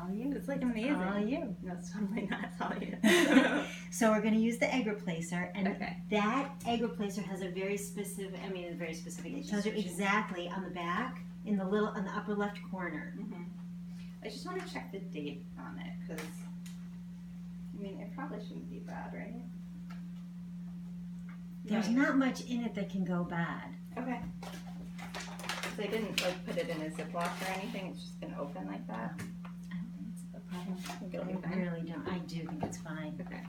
all you. It's like amazing. All you. No, it's totally not. It's all you. So we're going to use the egg replacer, and Okay. that egg replacer has a very specific, it tells you exactly on the back, on the upper left corner. I just want to check the date on it, because, I mean, it probably shouldn't be bad, right? There's not much in it that can go bad. Okay. Because I didn't, like, put it in a Ziploc or anything. It's just going to open like that. I don't think it's a problem. I think it'll be I fine. really don't. I do think it's fine. Okay.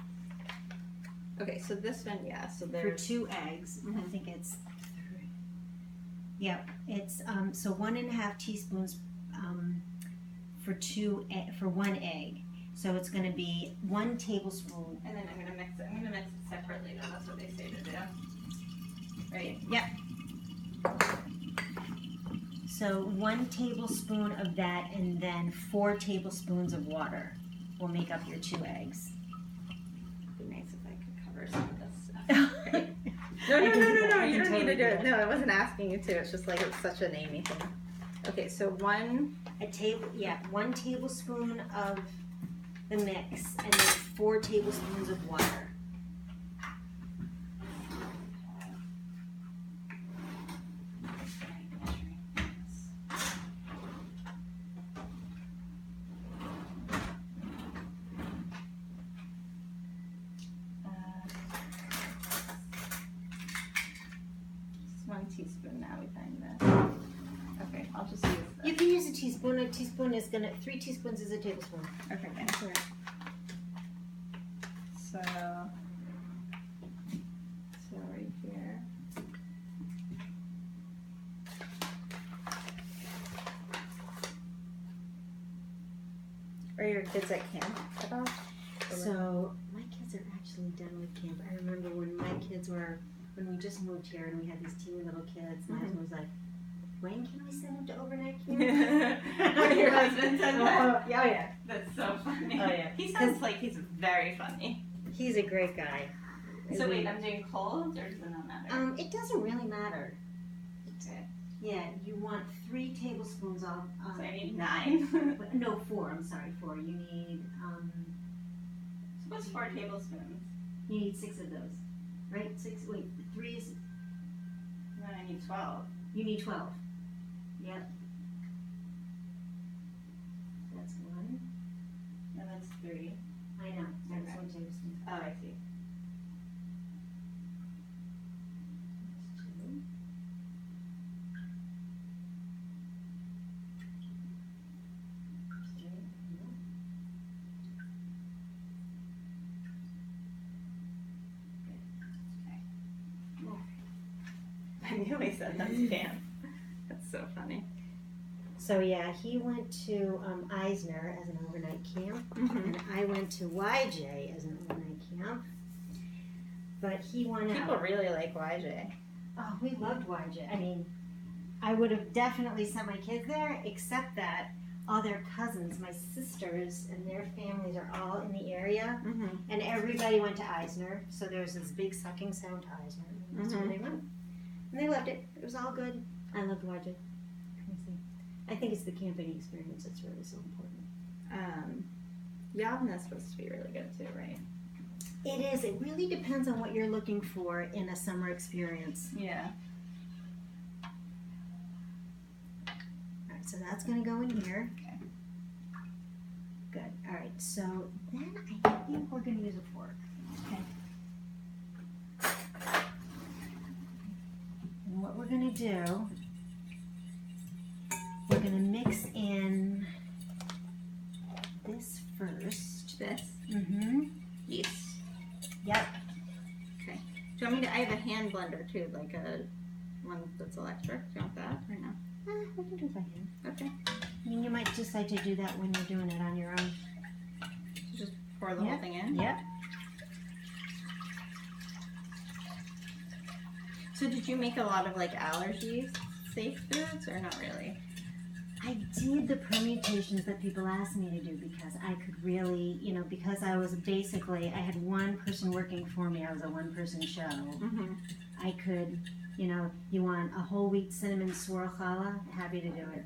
Okay, so this one, yeah, so For there's... 2 eggs, I think it's 3. Yep, it's so 1.5 teaspoons for 1 egg. So it's going to be 1 tablespoon. And then I'm going to mix it. I'm going to mix it separately, though. That's what they say to do. Right? Yep. So 1 tablespoon of that, and then 4 tablespoons of water will make up your 2 eggs. It'd be nice if I could cover some of this stuff. Right? No, you don't need to do it. No, I wasn't asking you to. It's just like it's such an Amy thing. Okay, so 1 tablespoon of the mix, and then 4 tablespoons of water. Just 1 teaspoon now. We find that. Okay, I'll just use this. You can use a teaspoon. A teaspoon is 3 teaspoons is a tablespoon. Okay, good. So right here. Are your kids at camp at all? So my kids are actually done with camp. I remember when we just moved here and we had these teeny little kids, and my husband was like, "When can we send them to overnight camp?" Your husband said that? Yeah. That's so funny. Oh, yeah. He sounds like he's very funny. He's a great guy. So wait, I'm doing cold, or does it not matter? It doesn't really matter. Okay. Yeah, you want 3 tablespoons of. So I need 9. No, 4. I'm sorry, 4. You need So what's 4 tablespoons? You need 6 of those, right? 6. Wait, 3 is. Then I need 12. You need 12. Yep. That's 1. And that's 3. I know. That's Okay. 1 tablespoon. Oh, I see. That's 2. I knew he said that's camp. That's so funny. So yeah, he went to Eisner as an overnight camp, and I went to YJ as an overnight camp. But he went out. People really like YJ. Oh, we loved YJ. I mean, I would have definitely sent my kids there, except that all their cousins, my sisters, and their families are all in the area, and everybody went to Eisner. So there's this big sucking sound to Eisner. And that's where they went. And they loved it. It was all good. I loved YJ. I think it's the camping experience that's really so important. Yavin is supposed to be really good too, right? It is. It really depends on what you're looking for in a summer experience. Yeah. All right, so that's going to go in here. Okay. Good. All right, so then I think we're going to use a fork. Okay. And what we're going to do, we're going to mix in this first. This? Yeast. Yep. Okay. Do you want me to? I have a hand blender too, like a one that's electric. Do you want that or no? We can do it by hand. Okay. I mean, you might decide to do that when you're doing it on your own. So just pour the whole thing in. Yep. So did you make a lot of like allergies safe foods or not really? I did the permutations that people asked me to do because I could really, because I was basically, I had one person working for me. I was a one-person show. I could, you want a whole wheat cinnamon swirl challah? Happy to do it.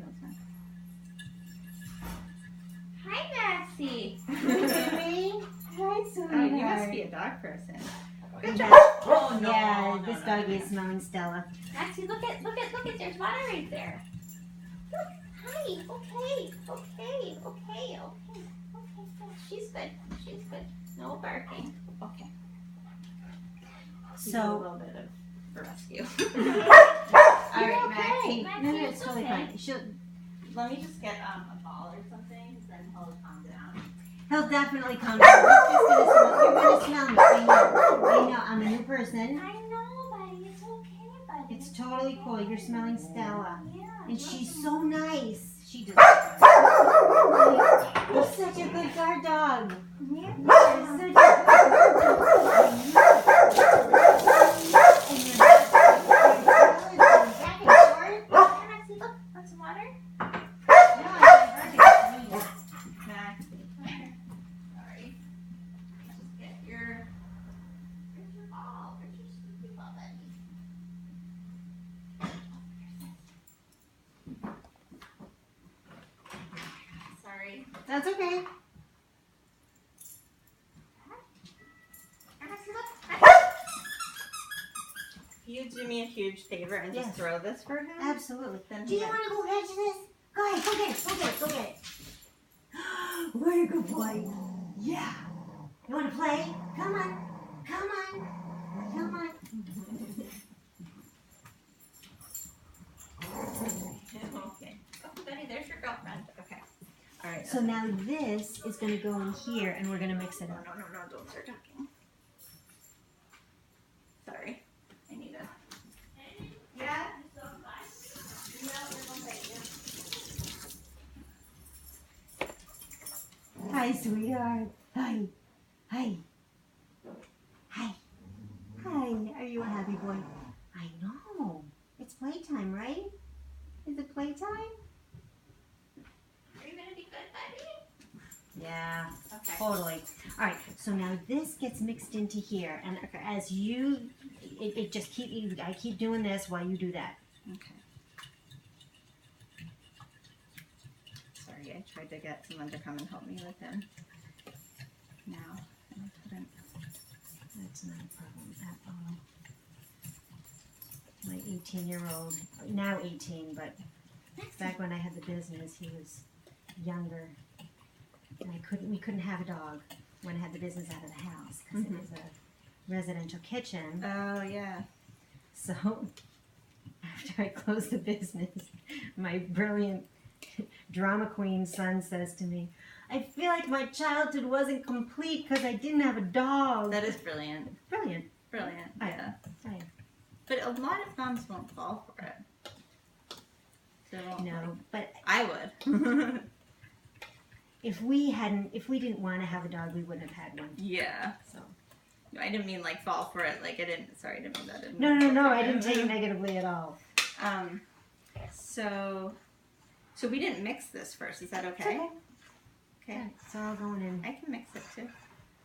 Hi Maxie. Baby. Hi, sweetheart. Oh, you must be a dog person. Good job. Oh no. Yeah, this doggy is smelling Stella. Maxie, look at, there's water right there. Look, hi, okay. She's good. No barking. Okay. So, a little bit of a rescue. all right, okay. Maxie. No, it's totally fine. Let me just get a ball or something, because then he'll calm down. He'll definitely calm down. You're gonna smell me. I know. I'm a new person. I know, buddy. It's okay, buddy. It's totally cool. You're smelling Stella. Yeah. And she's so nice. She does. You're such a good guard dog. Yeah. You're such a good guard dog. Maxie, look. Want some water? Sorry. Just get your... Where's your ball? Where's your squeaky ball, buddy? Sorry. That's okay. Maxie, look. Can you do me a huge favor and just Yes. throw this for him? Absolutely. Then Do you he- want to go catch this? Go ahead. Go get it. What a good boy. Yeah. You want to play? Come on. Okay. Oh, Betty, there's your girlfriend. Okay. All right. So now this is going to go in here, and we're going to mix it No, up. don't start talking. Sorry. I need a... Yeah? Hi, sweetheart. Hi. Are you a happy boy? I know. It's playtime, right? Is it playtime? Are you gonna be good, buddy? Yeah. Okay. Totally. All right. So now this gets mixed into here, and as you, it just I keep doing this while you do that. Okay. Sorry, I tried to get someone to come and help me with him. Now, I couldn't. That's not a problem at all. My 18-year-old, now 18, but back when I had the business, he was younger, and we couldn't have a dog when I had the business out of the house because it was a residential kitchen. Oh, yeah. So after I closed the business, my brilliant drama queen son says to me, I feel like my childhood wasn't complete because I didn't have a dog. That is brilliant. Brilliant. Brilliant. I- Yeah. I- But a lot of moms won't fall for it. So No, but I would. if we didn't want to have a dog, we wouldn't have had one. Yeah. So I didn't mean like fall for it. Like I didn't. Sorry, I didn't mean that. no, I didn't take it negatively at all. So we didn't mix this first. Is that okay? Okay. Okay. It's all going in. I can mix it too.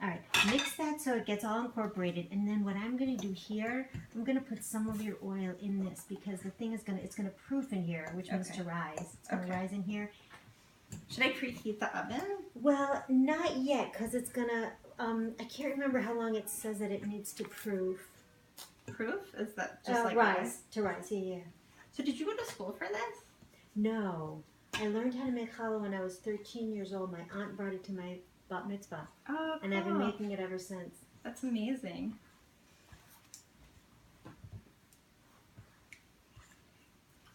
All right, mix that so it gets all incorporated, and then what I'm going to do here, I'm going to put some of your oil in this because the thing is it's going to proof in here, which means Okay. to rise. It's going to Okay. rise in here. Should I preheat the oven? Well, not yet, because it's going to. I can't remember how long it says that it needs to proof. Proof? Is that just like rise to rise? Yeah. So did you go to school for this? No, I learned how to make challah when I was 13 years old. My aunt brought it to my bat mitzvah. Oh, And I've been making it ever since. That's amazing.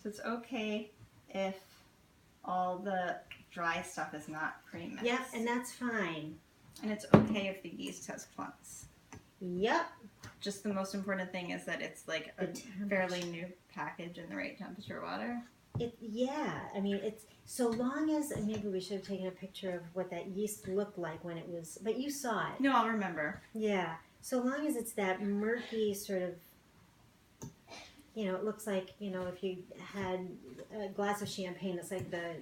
So it's okay if all the dry stuff is not pre-mixed. Yep, and that's fine. And it's okay if the yeast has clumps. Yep. Just the most important thing is that it's like a fairly new package in the right temperature water. I mean, it's so long as maybe we should have taken a picture of what that yeast looked like when it was, but you saw it. No, I'll remember. Yeah. So long as it's that murky sort of, it looks like, if you had a glass of champagne, it's like the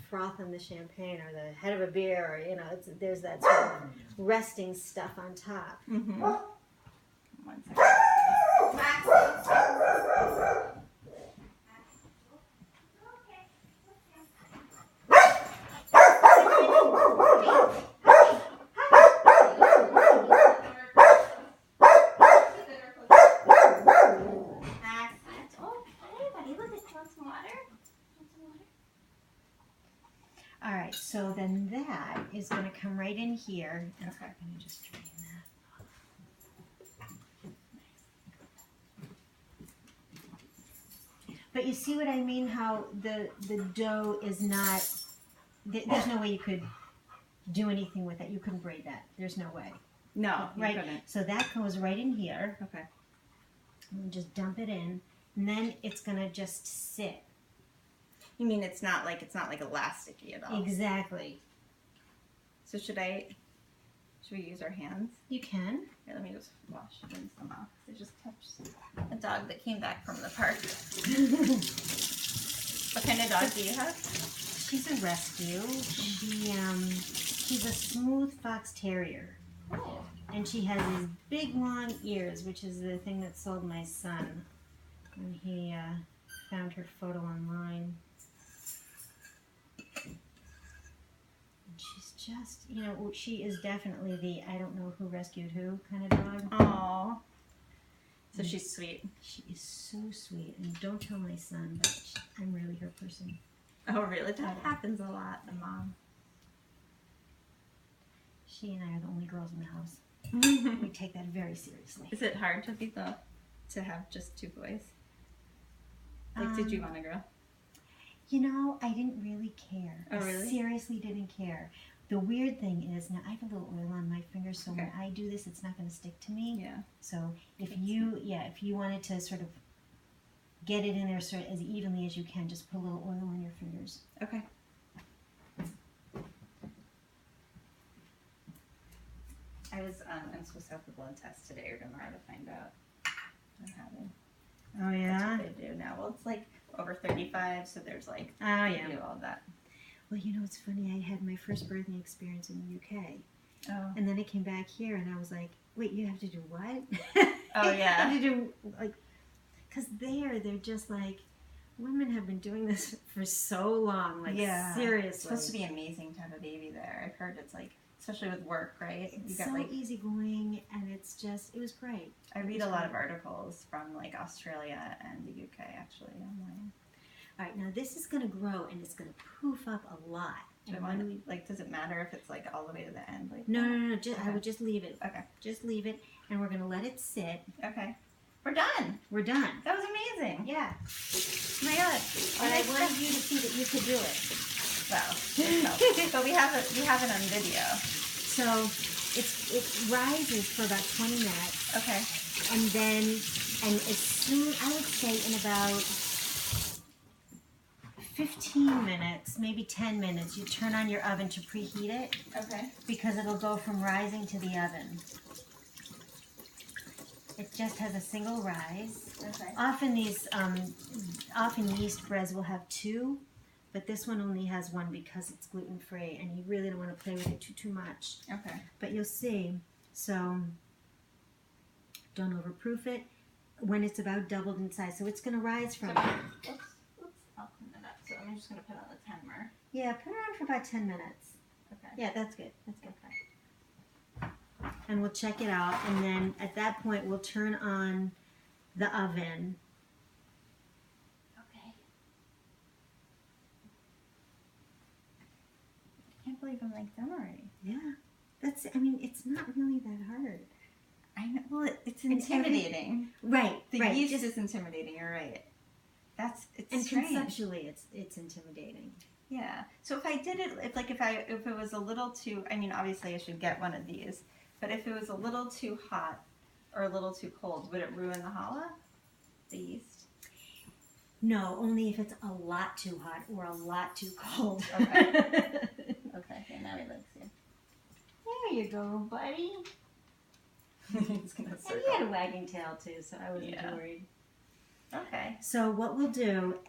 froth in the champagne or the head of a beer, or, there's that sort of resting stuff on top. Mm-hmm. 1 second. that is going to come right in here. And Okay. I'm going to just drain that. But you see what I mean? How the dough is not, there's no way you could do anything with it. You couldn't braid that. There's no way. No, you right. couldn't. So that goes right in here. Okay. And just dump it in. And then it's going to just sit. You mean it's not like elasticy at all? Exactly. So should we use our hands? You can. Here, let me just wash some off. I just touched a dog that came back from the park. What kind of dog do you have? She's a rescue. She's a smooth fox terrier. Oh. And she has these big long ears, which is the thing that sold my son when he found her photo online. And she's just, she is definitely the I don't know who rescued who kind of dog. Aww. So she's sweet. She is so sweet. And don't tell my son, but I'm really her person. Oh, really? That happens a lot, the mom. She and I are the only girls in the house. We take that very seriously. Is it hard to have just two boys? Like, did you want a girl? I didn't really care. Oh, really? I seriously didn't care. The weird thing is, now I have a little oil on my fingers, so when I do this, it's not going to stick to me. Yeah. So if you wanted to sort of get it in there sort of as evenly as you can, just put a little oil on your fingers. Okay. I'm supposed to have the blood test today or tomorrow to find out I'm having. Oh yeah? That's what they do now. Well, it's like over 35, so there's like, Oh yeah. they do all that. Well, it's funny. I had my first birthing experience in the UK. Oh. And then I came back here and I was like, wait, you have to do what? Oh, yeah. You have to do, because they're just like, women have been doing this for so long. Like, seriously. It's supposed to be amazing to have a baby there. I've heard it's like, especially with work, right? It's so easygoing, and it was great. I read a lot of articles from like Australia and the UK actually online. All right, now this is going to grow and it's going to poof up a lot. Does it matter if it's like all the way to the end? Like No. I would just leave it. Okay. Just leave it, and we're going to let it sit. Okay. We're done. We're done. That was amazing. Yeah. Oh my God. And I wanted you to see that you could do it. Well, but we have it on video. So it rises for about 20 minutes. Okay. And as soon, I would say in about 15 minutes, maybe 10 minutes, you turn on your oven to preheat it. Okay. Because it'll go from rising to the oven. It just has a single rise. Okay. Often yeast breads will have two, but this one only has one because it's gluten-free, and you really don't want to play with it too much. Okay. But you'll see. So don't overproof it when it's about doubled in size. So it's going to rise from... Oops. I'll clean it up. So I'm just going to put on the timer. Yeah, put it on for about 10 minutes. Okay. Yeah, that's good. That's good. And we'll check it out, and then at that point we'll turn on the oven. Okay. I can't believe I'm like done already. Yeah. It's not really that hard. I know. Well, it's intimidating. Right. The yeast is intimidating. You're right. It's strange. Conceptually, it's intimidating. Yeah. So if I did it, if it was a little too, obviously I should get one of these, but if it was a little too hot or a little too cold, would it ruin the challah? The yeast? No, only if it's a lot too hot or a lot too cold. Okay. Okay, now we look see. There you go, buddy. It's gonna And he had a wagging tail too, so I wasn't worried. Okay. So what we'll do,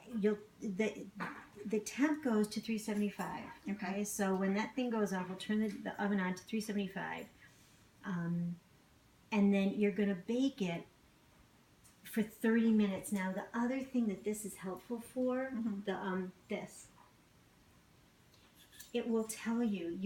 the temp goes to 375. Okay. So when that thing goes off, we'll turn the oven on to 375, and then you're going to bake it for 30 minutes. Now the other thing that this is helpful for, this, it will tell you